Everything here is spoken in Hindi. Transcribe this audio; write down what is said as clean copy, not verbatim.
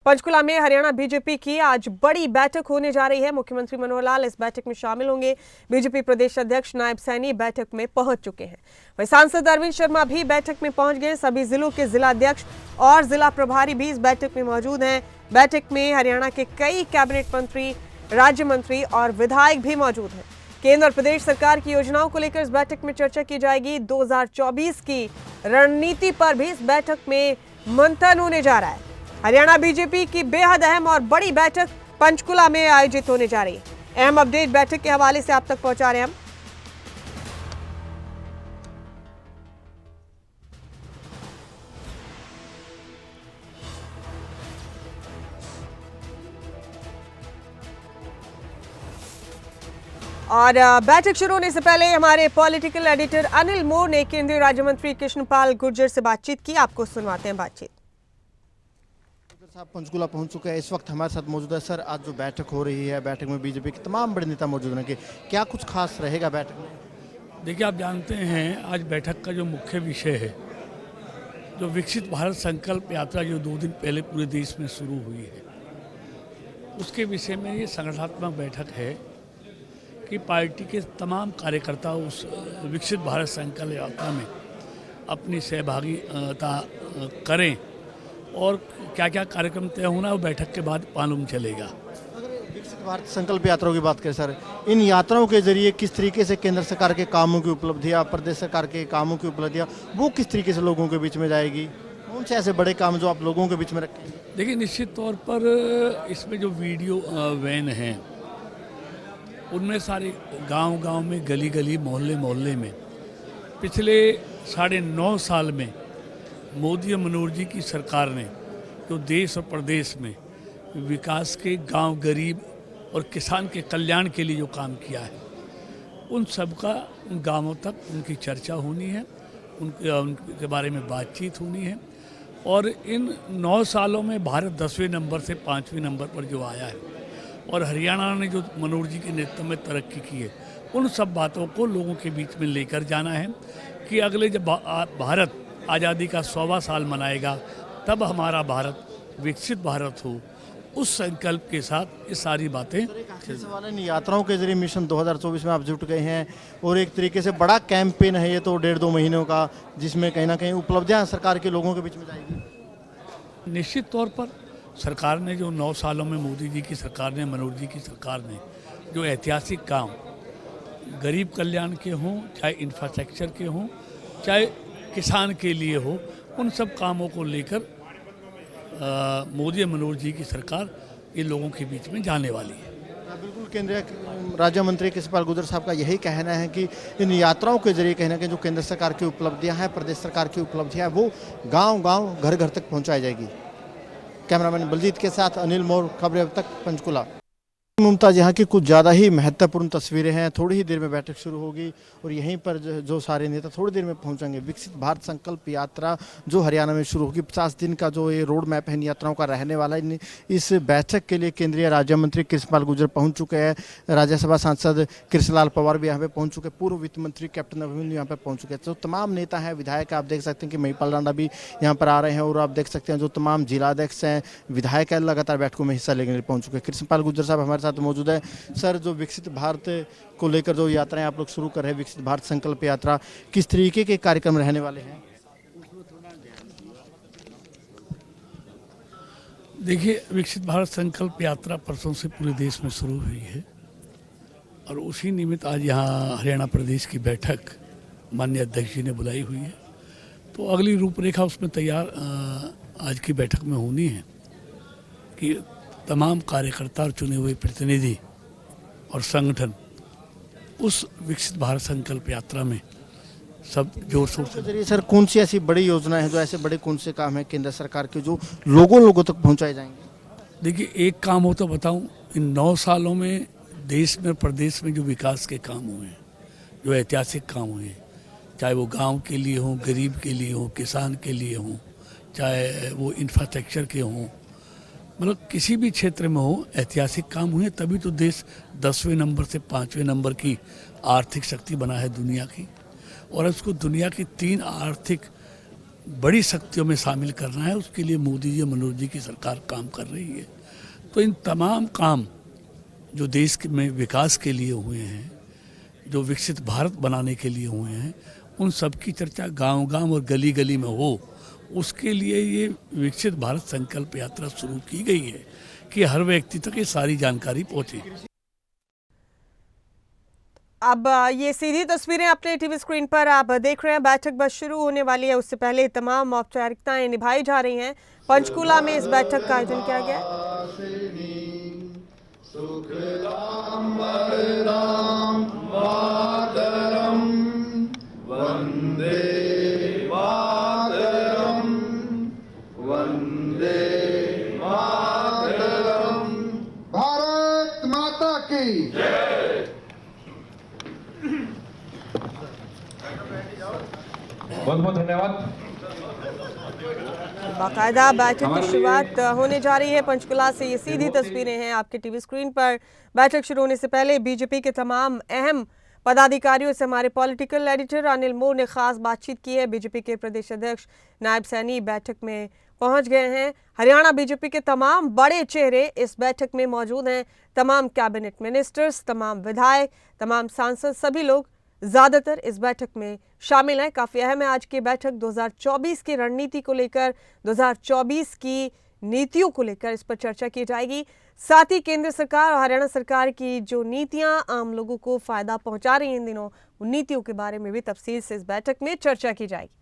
पंचकुला में हरियाणा बीजेपी की आज बड़ी बैठक होने जा रही है। मुख्यमंत्री मनोहर लाल इस बैठक में शामिल होंगे। बीजेपी प्रदेश अध्यक्ष नायब सैनी बैठक में पहुंच चुके हैं। वहीं सांसद अरविंद शर्मा भी बैठक में पहुंच गए। सभी जिलों के जिलाध्यक्ष और जिला प्रभारी भी इस बैठक में मौजूद हैं। बैठक में हरियाणा के कई कैबिनेट मंत्री, राज्य मंत्री और विधायक भी मौजूद हैं। केंद्र और प्रदेश सरकार की योजनाओं को लेकर इस बैठक में चर्चा की जाएगी। 2024 की रणनीति पर भी इस बैठक में मंथन होने जा रहा है। हरियाणा बीजेपी की बेहद अहम और बड़ी बैठक पंचकुला में आयोजित होने जा रही है। अहम अपडेट बैठक के हवाले से आप तक पहुंचा रहे हैं हम। और बैठक शुरू होने से पहले हमारे पॉलिटिकल एडिटर अनिल मोर ने केंद्रीय राज्य मंत्री कृष्णपाल गुर्जर से बातचीत की। आपको सुनवाते हैं बातचीत। साहब पंचकुला पहुंच चुके हैं, इस वक्त हमारे साथ मौजूद है। सर, आज जो बैठक हो रही है, बैठक में बीजेपी के तमाम बड़े नेता मौजूद रहेंगे, क्या कुछ खास रहेगा बैठक में? देखिए, आप जानते हैं आज बैठक का जो मुख्य विषय है, जो विकसित भारत संकल्प यात्रा जो 2 दिन पहले पूरे देश में शुरू हुई है, उसके विषय में ये संगठनात्मक बैठक है कि पार्टी के तमाम कार्यकर्ता उस विकसित भारत संकल्प यात्रा में अपनी सहभागिता करें और क्या क्या कार्यक्रम तय होना वो बैठक के बाद मालूम चलेगा। अगर विकसित भारत संकल्प यात्राओं की बात करें सर, इन यात्राओं के जरिए किस तरीके से केंद्र सरकार के कामों की उपलब्धियां, प्रदेश सरकार के कामों की उपलब्धियां, वो किस तरीके से लोगों के बीच में जाएगी? कौन से ऐसे बड़े काम जो आप लोगों के बीच में रखेंगे? देखिए, निश्चित तौर पर इसमें जो वीडियो वैन हैं, उनमें सारे गांव-गांव में, गली-गली, मोहल्ले-मोहल्ले में पिछले 9.5 साल में मोदी और मनोहर जी की सरकार ने जो देश और प्रदेश में विकास के, गांव, गरीब और किसान के कल्याण के लिए जो काम किया है, उन सब का उन गांवों तक उनकी चर्चा होनी है, उनके बारे में बातचीत होनी है। और इन 9 सालों में भारत 10वें नंबर से 5वें नंबर पर जो आया है और हरियाणा ने जो मनोहर जी के नेतृत्व में तरक्की की है, उन सब बातों को लोगों के बीच में लेकर जाना है कि अगले जब भारत आज़ादी का 100वां साल मनाएगा, तब हमारा भारत विकसित भारत हो। उस संकल्प के साथ ये सारी बातें। सवाल है, यात्राओं के जरिए मिशन 2024 में आप जुट गए हैं और एक तरीके से बड़ा कैंपेन है ये तो 1.5-2 महीनों का, जिसमें कहीं ना कहीं उपलब्धियां सरकार के लोगों के बीच में जाएगी। निश्चित तौर पर सरकार ने जो 9 सालों में मोदी जी की सरकार ने, मनोहर जी की सरकार ने जो ऐतिहासिक काम गरीब कल्याण के हों, चाहे इंफ्रास्ट्रक्चर के हों, चाहे किसान के लिए हो, उन सब कामों को लेकर मोदी और मनोहर जी की सरकार ये लोगों के बीच में जाने वाली है। बिल्कुल, केंद्रीय राज्य मंत्री कृष्णपाल गुर्जर साहब का यही कहना है कि इन यात्राओं के जरिए कहीं ना कहीं जो केंद्र सरकार की उपलब्धियां हैं, प्रदेश सरकार की उपलब्धियां हैं, वो गांव-गांव, घर-घर तक पहुंचाई जाएगी। कैमरामैन बलजीत के साथ अनिल मोर, खबरें अब तक, पंचकुला। मुमताज, यहाँ की कुछ ज़्यादा ही महत्वपूर्ण तस्वीरें हैं। थोड़ी ही देर में बैठक शुरू होगी और यहीं पर जो सारे नेता थोड़ी देर में पहुंचेंगे। विकसित भारत संकल्प यात्रा जो हरियाणा में शुरू होगी, 50 दिन का जो ये रोड मैप है इन यात्राओं का रहने वाला है। इस बैठक के लिए केंद्रीय राज्य मंत्री कृष्णपाल गुर्जर पहुंच चुके हैं। राज्यसभा सांसद कृष्णलाल पवार भी यहाँ पे पहुँच चुके, पूर्व वित्त मंत्री कैप्टन अभिमन्यु यहाँ पे पहुँच चुके हैं। तो तमाम नेता हैं, विधायक, आप देख सकते हैं कि महिपाल राणा भी यहाँ पर आ रहे हैं और आप देख सकते हैं जो तमाम जिलाध्यक्ष हैं, विधायक हैं, लगातार बैठकों में हिस्सा लेने पहुँच चुके हैं। कृष्णपाल गुर्जर साहब हमारे साथ मौजूद है। सर, जो विकसित भारत को लेकर जो यात्राएं आप लोग शुरू कर रहे हैं, विकसित भारत संकल्प यात्रा, किस तरीके के कार्यक्रम रहने वाले हैं? देखिए, विकसित भारत संकल्प यात्रा परसों से पूरे देश में शुरू हुई है और उसी निमित्त आज यहाँ हरियाणा प्रदेश की बैठक माननीय अध्यक्ष जी ने बुलाई हुई है। तो अगली रूपरेखा उसमें तैयार आज की बैठक में होनी है कि तमाम कार्यकर्ता और चुने हुए प्रतिनिधि और संगठन उस विकसित भारत संकल्प यात्रा में सब जोर शोर से। जरिए सर, कौन सी ऐसी बड़ी योजनाएं हैं, जो ऐसे बड़े कौन से काम हैं केंद्र सरकार के जो लोगों तक पहुंचाए जाएंगे? देखिए, एक काम हो तो बताऊं, इन 9 सालों में देश में, प्रदेश में जो विकास के काम हुए हैं, जो ऐतिहासिक काम हुए हैं, चाहे वो गांव के लिए हों, गरीब के लिए हों, किसान के लिए हों, चाहे वो इंफ्रास्ट्रक्चर के हों, मतलब किसी भी क्षेत्र में हो, ऐतिहासिक काम हुए, तभी तो देश 10वें नंबर से 5वें नंबर की आर्थिक शक्ति बना है दुनिया की। और उसको दुनिया की 3 आर्थिक बड़ी शक्तियों में शामिल करना है, उसके लिए मोदी जी मनोज जी की सरकार काम कर रही है। तो इन तमाम काम जो देश में विकास के लिए हुए हैं, जो विकसित भारत बनाने के लिए हुए हैं, उन सब की चर्चा गांव-गांव और गली-गली में हो, उसके लिए ये विकसित भारत संकल्प यात्रा शुरू की गई है कि हर व्यक्ति तक ये सारी जानकारी पहुंचे। अब ये सीधी तस्वीरें अपने टीवी स्क्रीन पर आप देख रहे हैं। बैठक बस शुरू होने वाली है, उससे पहले तमाम औपचारिकताएं निभाई जा रही हैं। पंचकूला में इस बैठक का आयोजन किया गया है। भारत माता की बहुत बहुत धन्यवाद। बाकायदा बैठक की शुरुआत होने जा रही है पंचकुला से। ये सीधी तस्वीरें हैं आपके टीवी स्क्रीन पर। बैठक शुरू होने से पहले बीजेपी के तमाम अहम पदाधिकारियों से हमारे पॉलिटिकल एडिटर अनिल मोर ने खास बातचीत की है। बीजेपी के प्रदेश अध्यक्ष नायब सैनी बैठक में पहुंच गए हैं। हरियाणा बीजेपी के तमाम बड़े चेहरे इस बैठक में मौजूद हैं। तमाम कैबिनेट मिनिस्टर्स, तमाम विधायक, तमाम सांसद, सभी लोग ज़्यादातर इस बैठक में शामिल हैं। काफ़ी अहम है आज की बैठक। 2024 की रणनीति को लेकर, 2024 की नीतियों को लेकर इस पर चर्चा की जाएगी। साथ ही केंद्र सरकार और हरियाणा सरकार की जो नीतियां आम लोगों को फ़ायदा पहुंचा रही हैं इन दिनों, उन नीतियों के बारे में भी तफसील से इस बैठक में चर्चा की जाएगी।